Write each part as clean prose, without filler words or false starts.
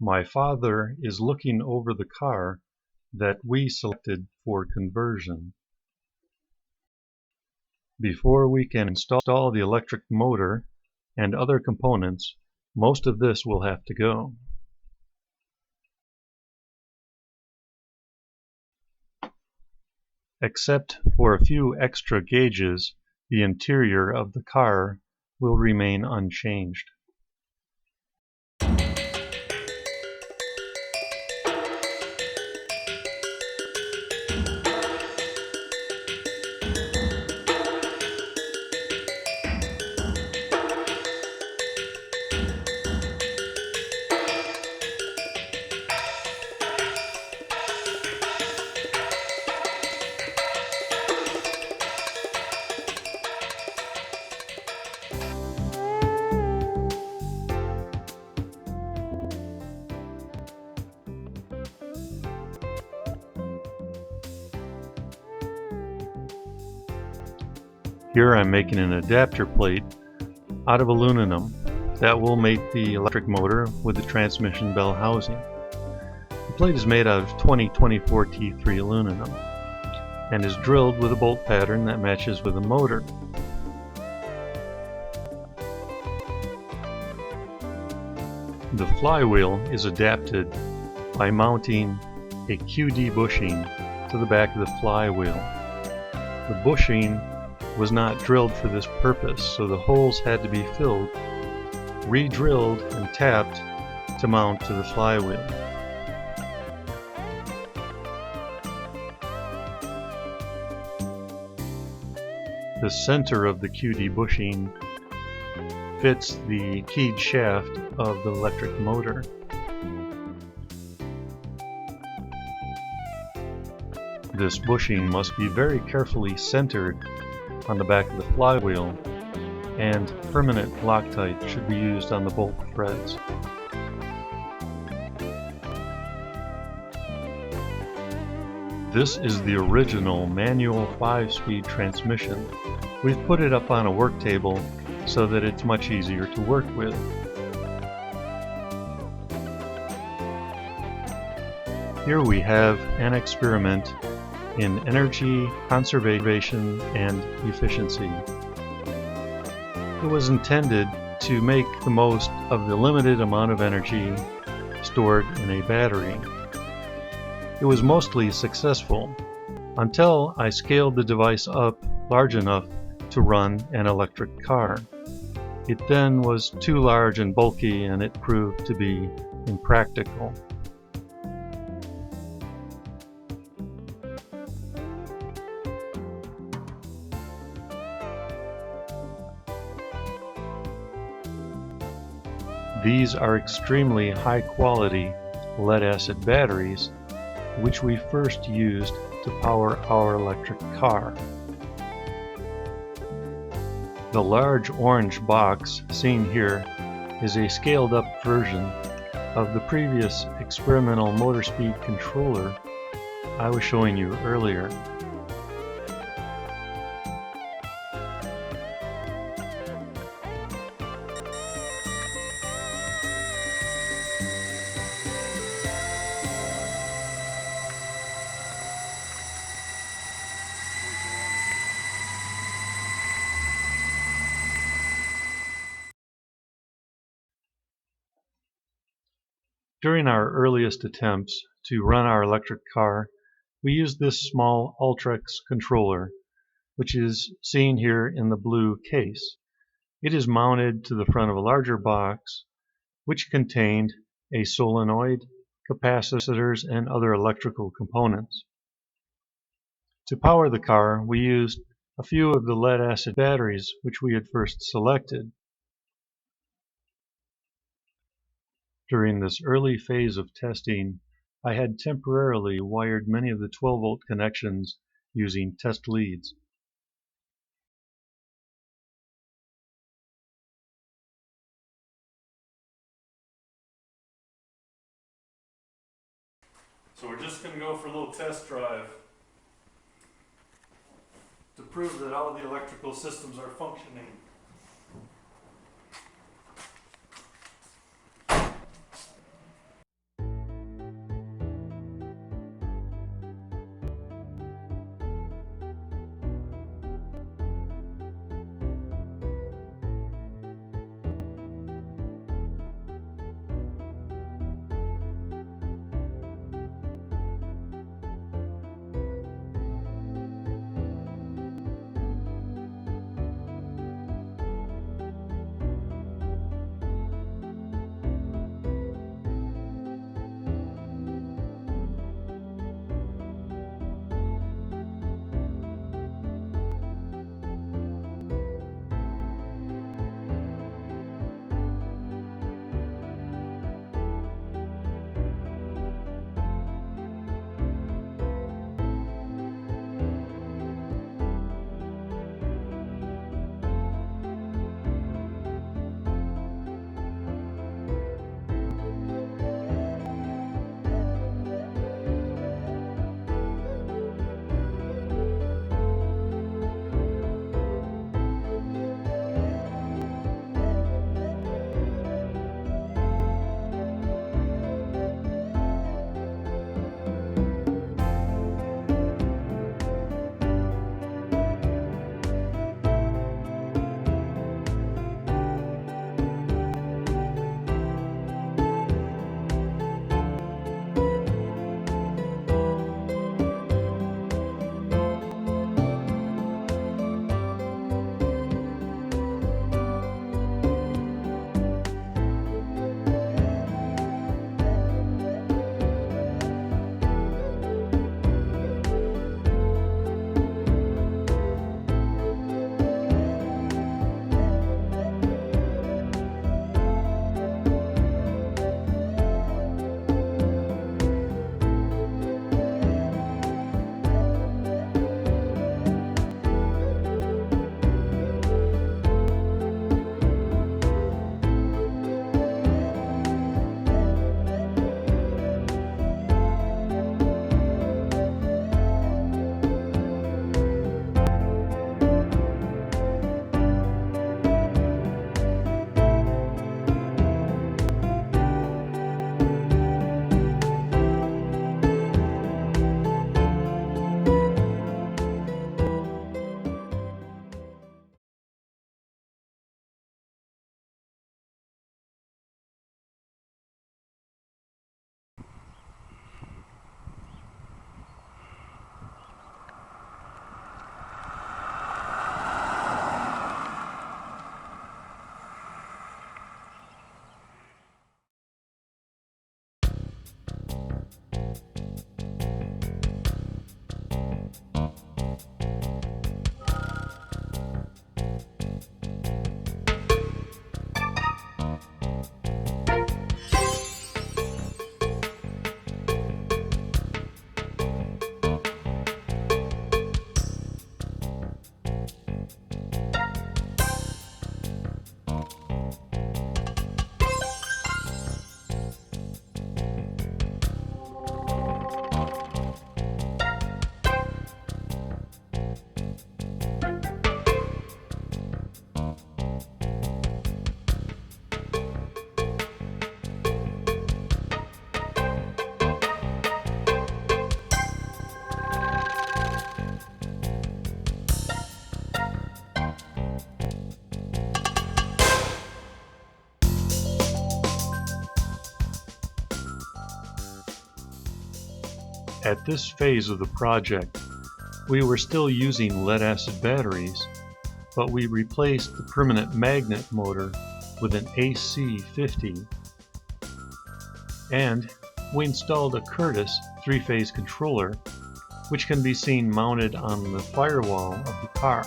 My father is looking over the car that we selected for conversion. Before we can install the electric motor and other components, most of this will have to go. Except for a few extra gauges, the interior of the car will remain unchanged. Here I'm making an adapter plate out of aluminum that will mate the electric motor with the transmission bell housing. The plate is made out of 2024 T3 aluminum and is drilled with a bolt pattern that matches with the motor. The flywheel is adapted by mounting a QD bushing to the back of the flywheel. The bushing was not drilled for this purpose, so the holes had to be filled, re-drilled, and tapped to mount to the flywheel. The center of the QD bushing fits the keyed shaft of the electric motor. This bushing must be very carefully centered on the back of the flywheel, and permanent Loctite should be used on the bolt threads. This is the original manual 5-speed transmission. We've put it up on a work table so that it's much easier to work with. Here we have an experiment in energy conservation and efficiency. It was intended to make the most of the limited amount of energy stored in a battery. It was mostly successful until I scaled the device up large enough to run an electric car. It then was too large and bulky, and it proved to be impractical. These are extremely high-quality lead-acid batteries, which we first used to power our electric car. The large orange box seen here is a scaled-up version of the previous experimental motor speed controller I was showing you earlier. During our earliest attempts to run our electric car, we used this small Ultrex controller, which is seen here in the blue case. It is mounted to the front of a larger box, which contained a solenoid, capacitors, and other electrical components. To power the car, we used a few of the lead-acid batteries which we had first selected. During this early phase of testing, I had temporarily wired many of the 12-volt connections using test leads. So we're just going to go for a little test drive to prove that all the electrical systems are functioning. At this phase of the project, we were still using lead-acid batteries, but we replaced the permanent magnet motor with an AC50, and we installed a Curtis 3-phase controller, which can be seen mounted on the firewall of the car.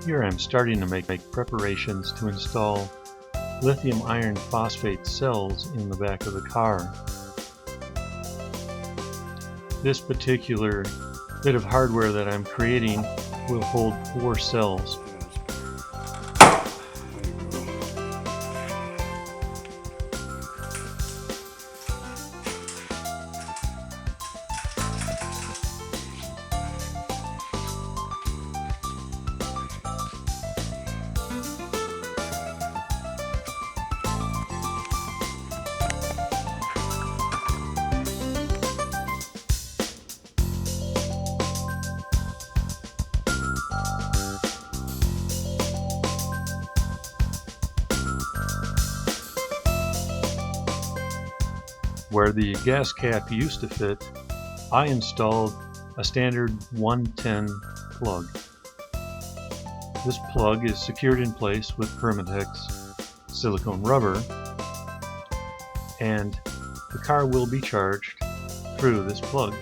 Here I'm starting to make preparations to install lithium iron phosphate cells in the back of the car. This particular bit of hardware that I'm creating will hold 4 cells. Where the gas cap used to fit, I installed a standard 110 plug. This plug is secured in place with Permatex silicone rubber, and the car will be charged through this plug.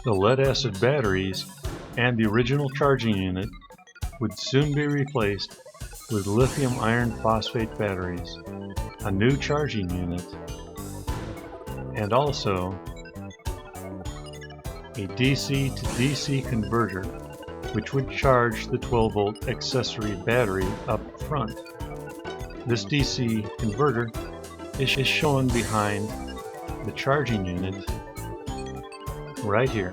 The lead-acid batteries and the original charging unit would soon be replaced with lithium iron phosphate batteries, a new charging unit, and also a DC to DC converter, which would charge the 12-volt accessory battery up front. This DC converter is shown behind the charging unit right here.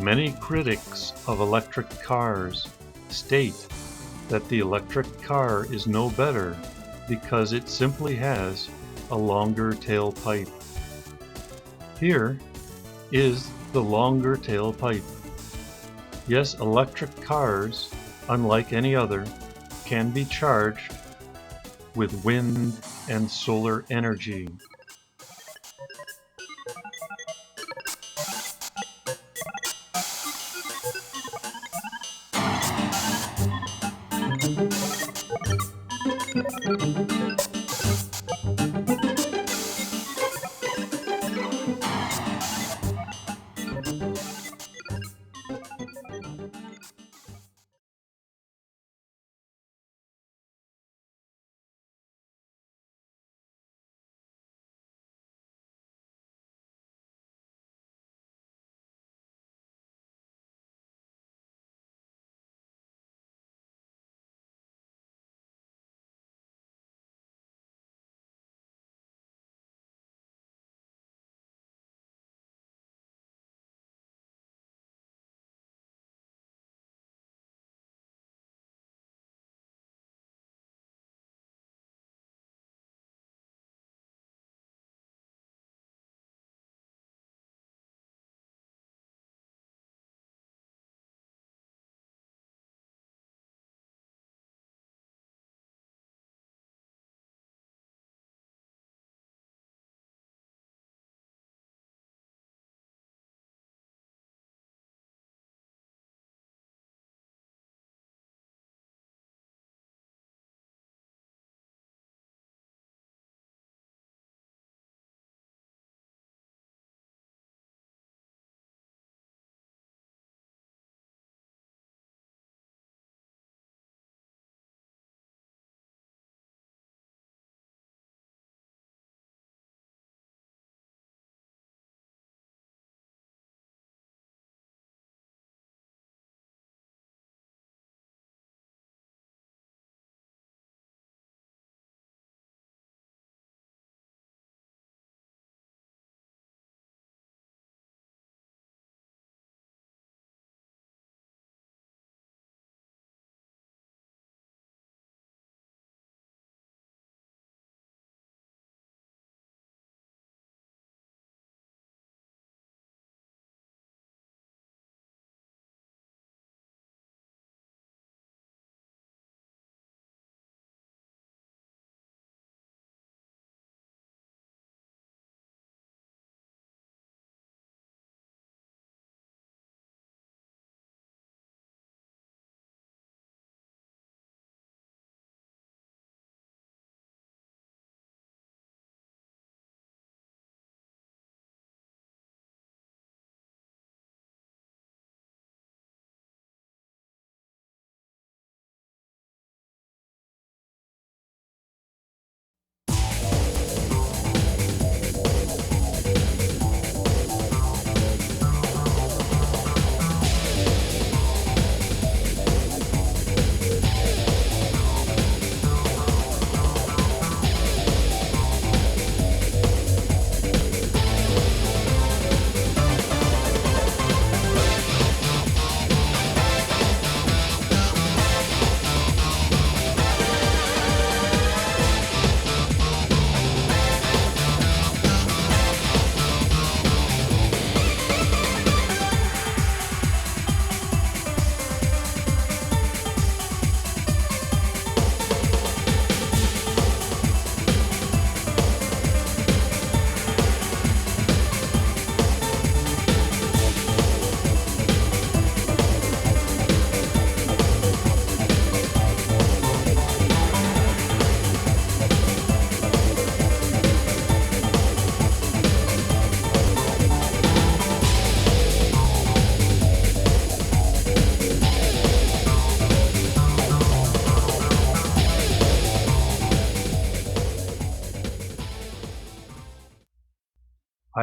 Many critics of electric cars state that the electric car is no better because it simply has a longer tailpipe. Here is the longer tailpipe. Yes, electric cars, unlike any other, can be charged with wind and solar energy.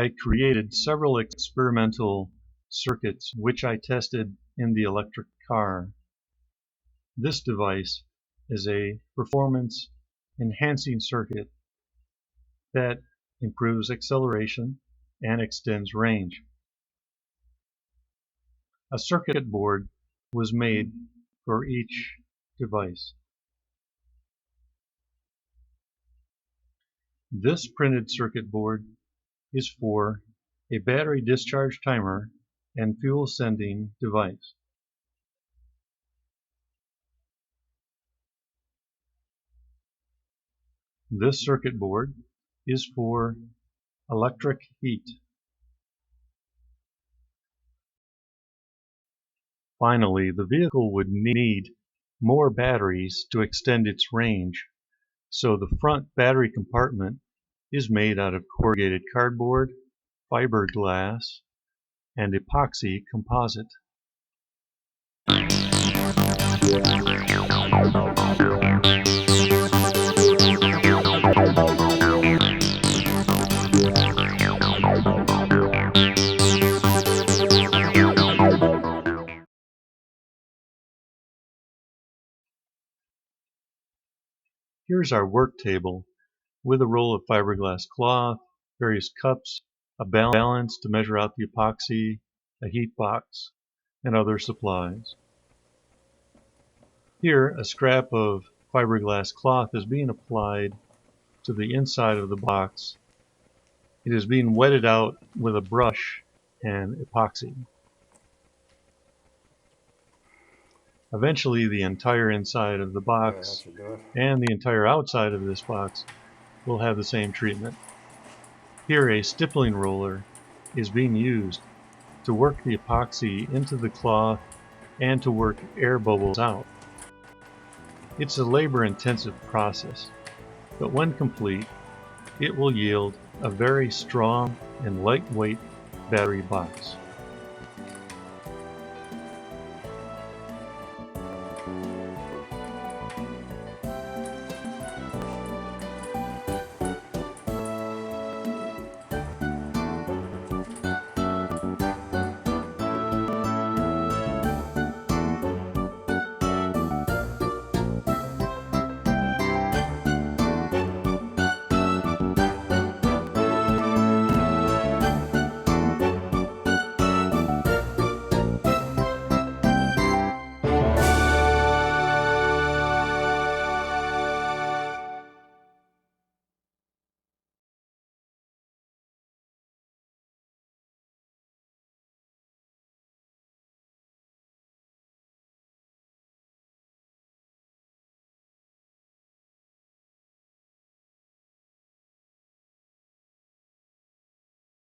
I created several experimental circuits which I tested in the electric car. This device is a performance enhancing circuit that improves acceleration and extends range. A circuit board was made for each device. This printed circuit board is for a battery discharge timer and fuel sending device. This circuit board is for electric heat. Finally, the vehicle would need more batteries to extend its range, so the front battery compartment is made out of corrugated cardboard, fiberglass, and epoxy composite. Here's our work table with a roll of fiberglass cloth, various cups, a balance to measure out the epoxy, a heat box, and other supplies. Here, a scrap of fiberglass cloth is being applied to the inside of the box. It is being wetted out with a brush and epoxy. Eventually, the entire inside of the box and the entire outside of this box will have the same treatment. Here, a stippling roller is being used to work the epoxy into the cloth and to work air bubbles out. It's a labor-intensive process, but when complete, it will yield a very strong and lightweight battery box.